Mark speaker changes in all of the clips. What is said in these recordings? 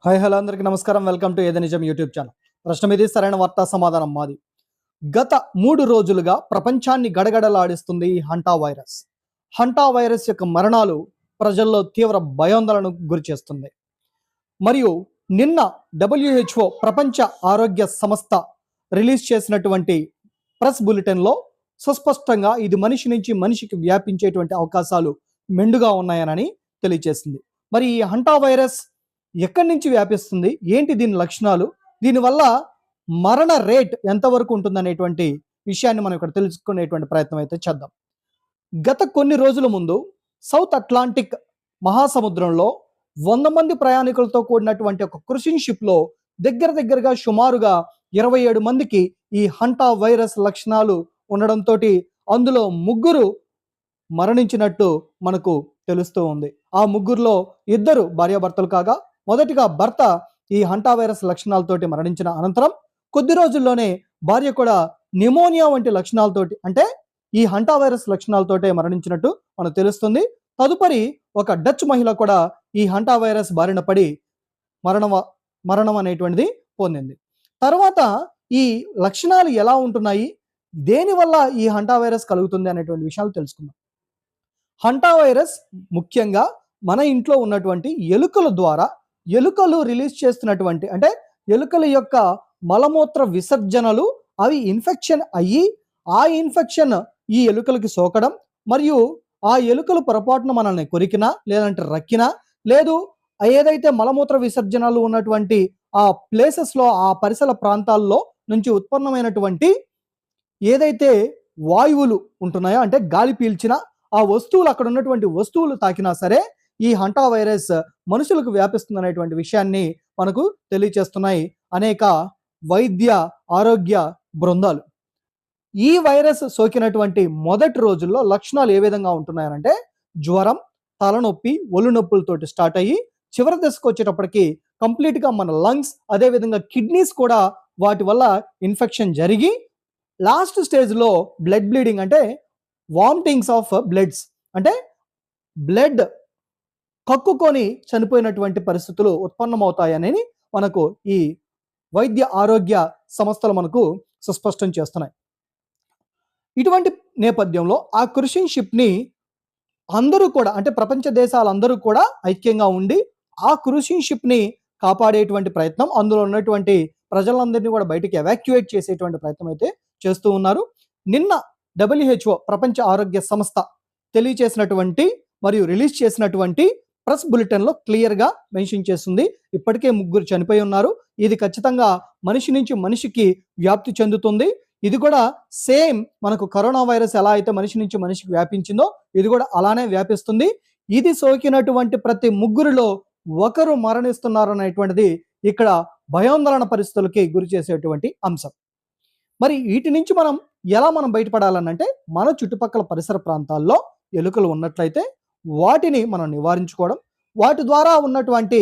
Speaker 1: Hi hello అందరికీ నమస్కారం. Welcome to ఏది నిజం యూట్యూబ్ ఛానల్. ప్రశ్న మీది, సరైన వార్తా సమాధానం మాది. గత 3 రోజులుగా ప్రపంచాన్ని గడగడలాడిస్తుంది ఈ హంటా వైరస్. హంటా వైరస్ యొక్క మరణాలు ప్రజల్లో తీవ్ర భయాందోళనకు గురిచేస్తుంది. మరియు నిన్న WHO ప్రపంచ ఆరోగ్య సంస్థ రిలీజ్ చేసినటువంటి ప్రెస్ బులెటిన్లో సుస్పష్టంగా ఇది మనిషి నుంచి మనిషికి వ్యాపించేటువంటి అవకాశాలు మెండుగా ఉన్నాయని తెలియజేసింది. మరి ఈ హంటా వైరస్ ఎక్కడి నుంచి వ్యాపిస్తుంది, ఏంటి దీని లక్షణాలు, దీనివల్ల మరణ రేట్ ఎంతవరకు ఉంటుందనేటువంటి విషయాన్ని మనం ఇక్కడ తెలుసుకునేటువంటి ప్రయత్నం అయితే చేద్దాం. గత కొన్ని రోజుల ముందు సౌత్ అట్లాంటిక్ మహాసముద్రంలో 100 మంది ప్రయాణికులతో కూడినటువంటి ఒక క్రూజింగ్ షిప్లో దగ్గరగా సుమారుగా 27 మందికి ఈ హంటా వైరస్ లక్షణాలు ఉండడంతో అందులో 3 మరణించినట్టు మనకు తెలుస్తూ ఉంది. ఆ 3లో 2 భార్యాభర్తలు కాగా, మొదటిగా భర్త ఈ హంటా వైరస్ లక్షణాలతోటి మరణించిన అనంతరం కొద్ది రోజుల్లోనే భార్య కూడా న్యూమోనియా వంటి లక్షణాలతోటి, అంటే ఈ హంటా వైరస్ లక్షణాలతోటే మరణించినట్టు మనకు తెలుస్తుంది. తదుపరి ఒక డచ్ మహిళ కూడా ఈ హంటా వైరస్ బారిన పడి మరణం అనేటువంటిది పొందింది. తర్వాత ఈ లక్షణాలు ఎలా ఉంటున్నాయి, దేనివల్ల ఈ హంటా వైరస్ కలుగుతుంది అనేటువంటి విషయాలు తెలుసుకుందాం. హంటా వైరస్ ముఖ్యంగా మన ఇంట్లో ఉన్నటువంటి ఎలుకల ద్వారా, ఎలుకలు రిలీజ్ చేస్తున్నటువంటి, అంటే ఎలుకల యొక్క మలమూత్ర విసర్జనలు అవి ఇన్ఫెక్షన్ అయ్యి, ఆ ఇన్ఫెక్షన్ ఈ ఎలుకలకి సోకడం, మరియు ఆ ఎలుకలు పొరపాటున మనల్ని కొరికినా, లేదంటే రక్కినా, లేదు ఏదైతే మలమూత్ర విసర్జనలు ఉన్నటువంటి ఆ ప్లేసెస్లో, ఆ పరిసర ప్రాంతాల్లో నుంచి ఉత్పన్నమైనటువంటి ఏదైతే వాయువులు ఉంటున్నాయో, అంటే గాలి పీల్చిన ఆ వస్తువులు, అక్కడ ఉన్నటువంటి వస్తువులు తాకినా సరే ఈ హంటా వైరస్ మనుషులకు వ్యాపిస్తుంది అనేటువంటి విషయాన్ని మనకు తెలియచేస్తున్నాయి అనేక వైద్య ఆరోగ్య బృందాలు. ఈ వైరస్ సోకినటువంటి మొదటి రోజుల్లో లక్షణాలు ఏ విధంగా ఉంటున్నాయంటే జ్వరం, తలనొప్పి, ఒళ్ళు నొప్పులతోటి స్టార్ట్ అయ్యి చివరి దశకు వచ్చేటప్పటికి కంప్లీట్గా మన లంగ్స్, అదేవిధంగా కిడ్నీస్ కూడా వాటి వల్ల ఇన్ఫెక్షన్ జరిగి లాస్ట్ స్టేజ్లో బ్లడ్ బ్లీడింగ్, అంటే వామిటింగ్స్ ఆఫ్ బ్లడ్స్, అంటే బ్లడ్ కక్కుకొని చనిపోయినటువంటి పరిస్థితులు ఉత్పన్నమవుతాయని మనకు ఈ వైద్య ఆరోగ్య సంస్థలు మనకు సుస్పష్టం చేస్తున్నాయి. ఇటువంటి నేపథ్యంలో ఆ క్రూజింగ్ షిప్ని అందరూ కూడా, అంటే ప్రపంచ దేశాలందరూ కూడా ఐక్యంగా ఉండి ఆ క్రూజింగ్ షిప్ని కాపాడేటువంటి ప్రయత్నం, అందులో ఉన్నటువంటి ప్రజలందరినీ కూడా బయటికి ఎవాక్యుయేట్ చేసేటువంటి ప్రయత్నం అయితే చేస్తూ ఉన్నారు. నిన్న WHO ప్రపంచ ఆరోగ్య సంస్థ తెలియచేసినటువంటి మరియు రిలీజ్ చేసినటువంటి ప్రెస్ బులెటిన్లో క్లియర్గా మెన్షన్ చేస్తుంది, ఇప్పటికే 3 చనిపోయి ఉన్నారు. ఇది ఖచ్చితంగా మనిషి నుంచి మనిషికి వ్యాప్తి చెందుతుంది. ఇది కూడా సేమ్ మనకు కరోనా వైరస్ ఎలా అయితే మనిషి నుంచి మనిషికి వ్యాపించిందో ఇది కూడా అలానే వ్యాపిస్తుంది. ఇది సోకినటువంటి ప్రతి 3లో ఒకరు మరణిస్తున్నారు అనేటువంటిది ఇక్కడ భయాందోళన పరిస్థితులకి గురి చేసేటువంటి అంశం. మరి వీటి నుంచి మనం బయటపడాలనంటే మన చుట్టుపక్కల పరిసర ప్రాంతాల్లో ఎలుకలు ఉన్నట్లయితే వాటిని మనం నివారించుకోవడం, వాటి ద్వారా ఉన్నటువంటి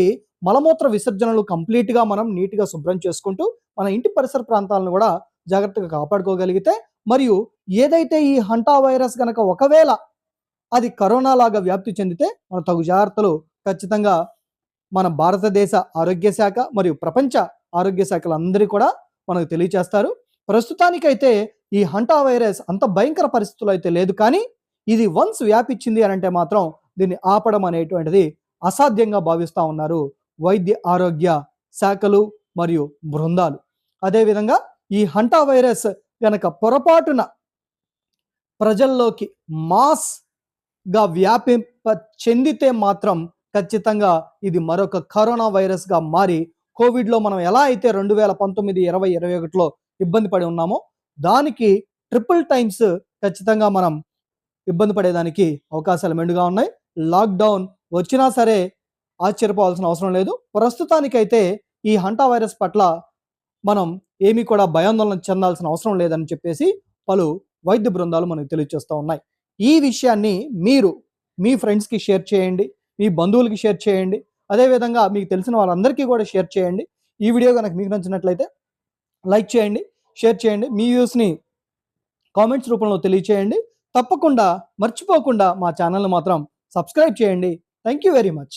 Speaker 1: మలమూత్ర విసర్జనలు కంప్లీట్గా మనం నీట్గా శుభ్రం చేసుకుంటూ మన ఇంటి పరిసర ప్రాంతాలను కూడా జాగ్రత్తగా కాపాడుకోగలిగితే, మరియు ఏదైతే ఈ హంటా వైరస్ కనుక ఒకవేళ అది కరోనా లాగా వ్యాప్తి చెందితే మన తగు జాగ్రత్తలు ఖచ్చితంగా మన భారతదేశ ఆరోగ్య శాఖ మరియు ప్రపంచ ఆరోగ్య శాఖలు అందరూ కూడా మనకు తెలియచేస్తారు. ప్రస్తుతానికైతే ఈ హంటా వైరస్ అంత భయంకర పరిస్థితులు అయితే లేదు, కానీ ఇది వన్స్ వ్యాపించింది అని అంటే మాత్రం దీన్ని ఆపడం అనేటువంటిది అసాధ్యంగా భావిస్తూ ఉన్నారు వైద్య ఆరోగ్య శాఖలు మరియు బృందాలు. అదేవిధంగా ఈ హంటా వైరస్ కనుక పొరపాటున ప్రజల్లోకి మాస్గా వ్యాపింప చెందితే మాత్రం ఖచ్చితంగా ఇది మరొక కరోనా వైరస్గా మారి కోవిడ్లో మనం ఎలా అయితే 2019, 20, 21లో ఇబ్బంది పడి ఉన్నామో దానికి ట్రిపుల్ టైమ్స్ ఖచ్చితంగా మనం ఇబ్బంది పడేదానికి అవకాశాలు మెండుగా ఉన్నాయి. లాక్డౌన్ వచ్చినా సరే ఆశ్చర్యపోవాల్సిన అవసరం లేదు. ప్రస్తుతానికైతే ఈ హంటా వైరస్ పట్ల మనం ఏమీ కూడా భయాందోళన చెందాల్సిన అవసరం లేదని చెప్పేసి పలు వైద్య బృందాలు మనకు తెలియజేస్తూ ఉన్నాయి. ఈ విషయాన్ని మీరు మీ ఫ్రెండ్స్కి షేర్ చేయండి, మీ బంధువులకి షేర్ చేయండి, అదేవిధంగా మీకు తెలిసిన వాళ్ళందరికీ కూడా షేర్ చేయండి. ఈ వీడియో కనుక మీకు నచ్చినట్లయితే లైక్ చేయండి, షేర్ చేయండి, మీ వ్యూస్ని కామెంట్స్ రూపంలో తెలియచేయండి. తప్పకుండా మర్చిపోకుండా మా ఛానల్ని మాత్రం సబ్స్క్రైబ్ చేయండి. Thank you very much.